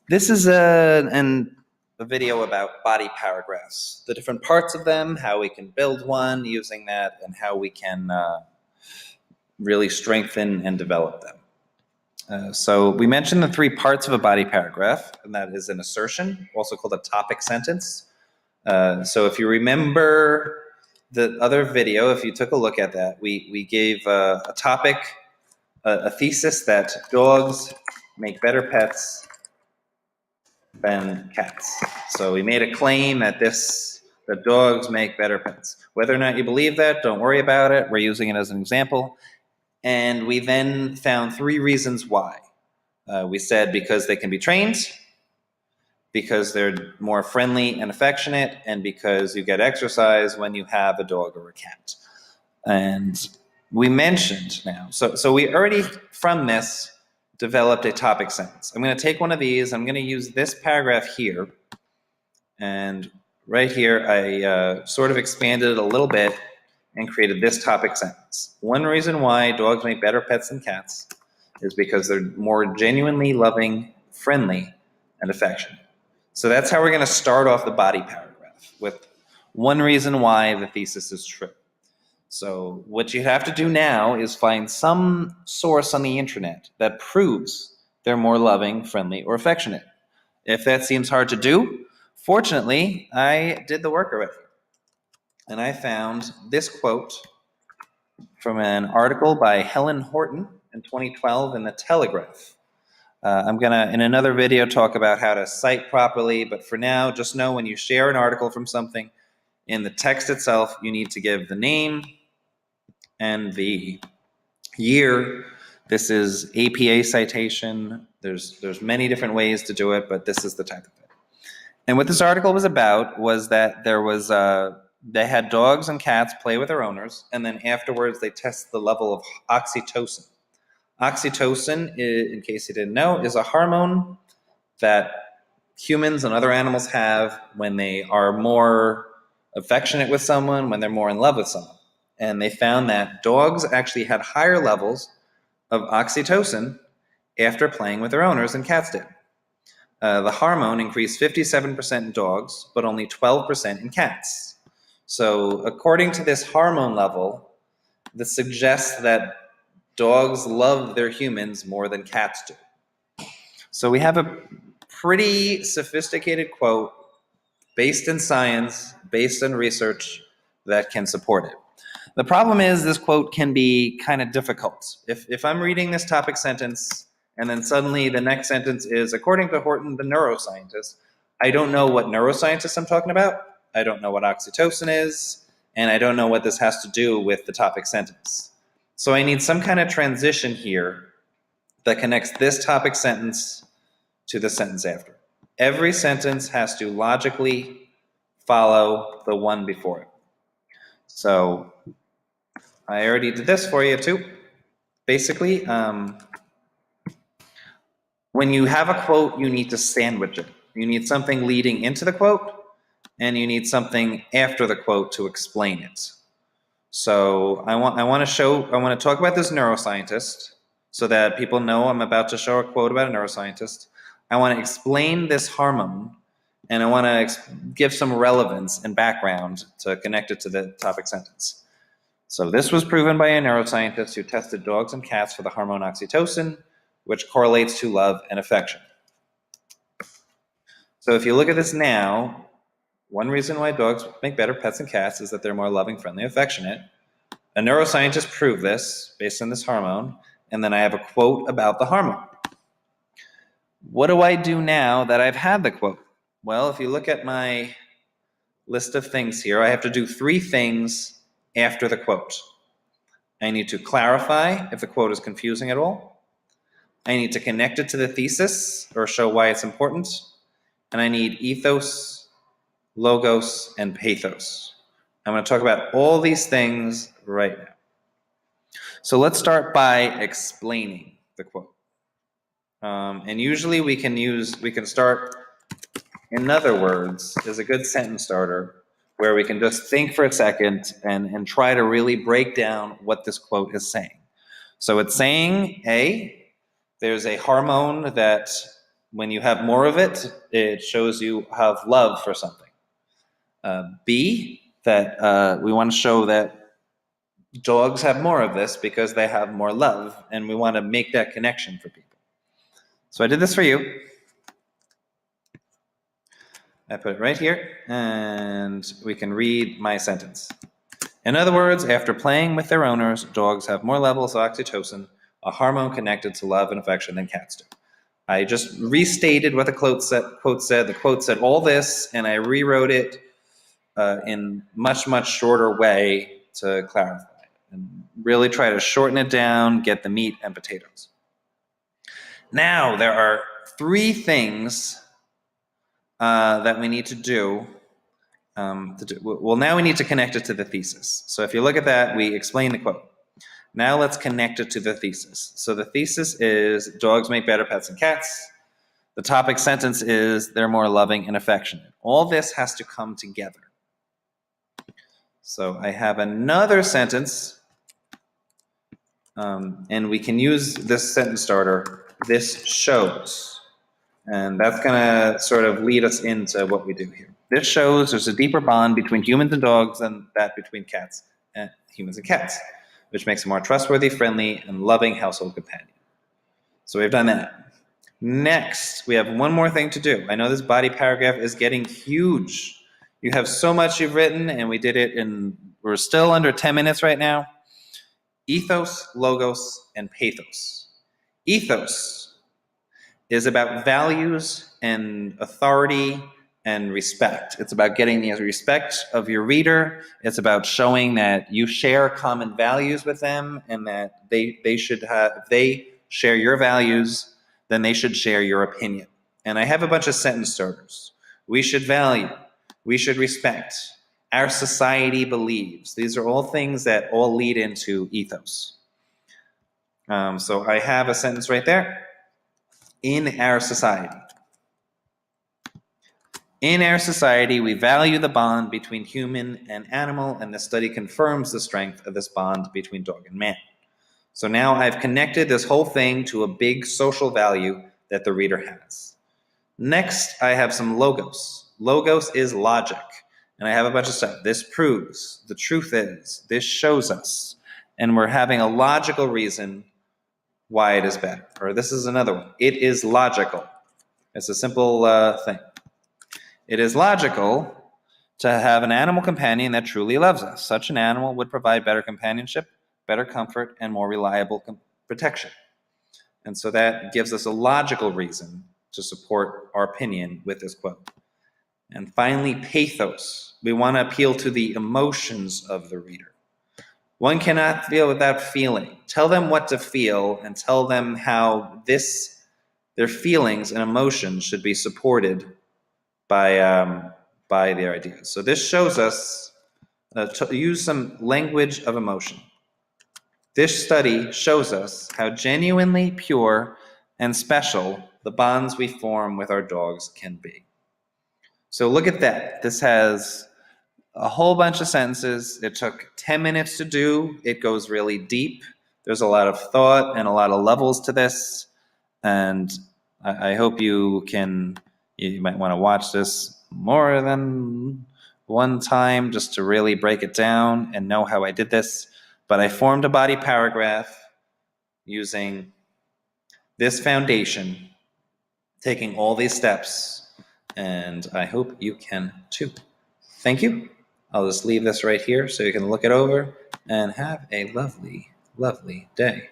This is a video about body paragraphs, the different parts of them, how we can build one using that, and how we can really strengthen and develop them. So we mentioned the three parts of a body paragraph, and that is an assertion, also called a topic sentence. So if you remember the other video, if you took a look at that, we gave a topic, a thesis that dogs make better pets than cats. So we made a claim that dogs make better pets. Whether or not you believe that, don't worry about it. We're using it as an example. And we then found three reasons why. We said because they can be trained, because they're more friendly and affectionate, and because you get exercise when you have a dog or a cat. And we mentioned now, so we already, from this, developed a topic sentence. I'm going to take one of these, I'm going to use this paragraph here, and right here I sort of expanded it a little bit and created this topic sentence. One reason why dogs make better pets than cats is because they're more genuinely loving, friendly, and affectionate. So that's how we're going to start off the body paragraph, with one reason why the thesis is true. So what you have to do now is find some source on the internet that proves they're more loving, friendly, or affectionate. If that seems hard to do, fortunately, I did the work already. And I found this quote from an article by Helen Horton in 2012 in The Telegraph. I'm going to, in another video, talk about how to cite properly, but for now, just know when you share an article from something, in the text itself, you need to give the name and the year. This is APA citation. There's many different ways to do it, but this is the type of it. And what this article was about was that they had dogs and cats play with their owners, and then afterwards they test the level of oxytocin. Oxytocin, in case you didn't know, is a hormone that humans and other animals have when they are more affectionate with someone, when they're more in love with someone. And they found that dogs actually had higher levels of oxytocin after playing with their owners than cats did. The hormone increased 57% in dogs, but only 12% in cats. So according to this hormone level, this suggests that dogs love their humans more than cats do. So we have a pretty sophisticated quote based in science, based on research that can support it. The problem is this quote can be kind of difficult. If I'm reading this topic sentence and then suddenly the next sentence is, according to Horton, the neuroscientist, I don't know what neuroscientist I'm talking about, I don't know what oxytocin is, and I don't know what this has to do with the topic sentence. So I need some kind of transition here that connects this topic sentence to the sentence after. Every sentence has to logically follow the one before it. So I already did this for you too. Basically, when you have a quote, you need to sandwich it. You need something leading into the quote, and you need something after the quote to explain it. So I want to talk about this neuroscientist so that people know I'm about to show a quote about a neuroscientist. I want to explain this hormone, and I want to give some relevance and background to connect it to the topic sentence. So this was proven by a neuroscientist who tested dogs and cats for the hormone oxytocin, which correlates to love and affection. So if you look at this now, one reason why dogs make better pets than cats is that they're more loving, friendly, affectionate. A neuroscientist proved this based on this hormone, and then I have a quote about the hormone. What do I do now that I've had the quote? Well, if you look at my list of things here, I have to do three things after the quote. I need to clarify if the quote is confusing at all. I need to connect it to the thesis or show why it's important. And I need ethos, logos, and pathos. I'm going to talk about all these things right now. So let's start by explaining the quote. And usually we can start, in other words, is a good sentence starter where we can just think for a second and try to really break down what this quote is saying. So it's saying, A, there's a hormone that when you have more of it, it shows you have love for something. B, that we want to show that dogs have more of this because they have more love, and we want to make that connection for people. So I did this for you. I put it right here, and we can read my sentence. In other words, after playing with their owners, dogs have more levels of oxytocin, a hormone connected to love and affection, than cats do. I just restated what the quote said. The quote said all this, and I rewrote it in much shorter way to clarify and really try to shorten it down, get the meat and potatoes. Now, there are 3 things that we need to do. Well, now we need to connect it to the thesis. So if you look at that, we explain the quote. Now let's connect it to the thesis. So the thesis is dogs make better pets than cats. The topic sentence is they're more loving and affectionate. All this has to come together. So I have another sentence, and we can use this sentence starter, this shows. And that's going to sort of lead us into what we do here. This shows there's a deeper bond between humans and dogs than that between cats and humans and cats, which makes a more trustworthy, friendly, and loving household companion. So we've done that. Next, we have one more thing to do. I know this body paragraph is getting huge. You have so much you've written, and we did it we're still under 10 minutes right now. Ethos, logos, and pathos. Ethos is about values and authority and respect. It's about getting the respect of your reader. It's about showing that you share common values with them, and that they should have, if they share your values, then they should share your opinion. And I have a bunch of sentence starters. We should value. We should respect. Our society believes. These are all things that all lead into ethos. So I have a sentence right there. In our society. In our society, we value the bond between human and animal, and this study confirms the strength of this bond between dog and man. So now I've connected this whole thing to a big social value that the reader has. Next, I have some logos. Logos is logic. And I have a bunch of stuff. This proves, the truth is, this shows us. And we're having a logical reason why it is better. Or this is another one. It is logical. It's a simple thing. It is logical to have an animal companion that truly loves us. Such an animal would provide better companionship, better comfort, and more reliable protection. And so that gives us a logical reason to support our opinion with this quote. And finally, pathos. We want to appeal to the emotions of the reader. One cannot feel without feeling. Tell them what to feel, and tell them how their feelings and emotions should be supported by their ideas. So this shows us to use some language of emotion. This study shows us how genuinely pure and special the bonds we form with our dogs can be. So look at that. This has a whole bunch of sentences. It took 10 minutes to do. It goes really deep. There's a lot of thought and a lot of levels to this. And I hope you might want to watch this more than one time just to really break it down and know how I did this. But I formed a body paragraph using this foundation, taking all these steps, and I hope you can too. Thank you. I'll just leave this right here so you can look it over and have a lovely, lovely day.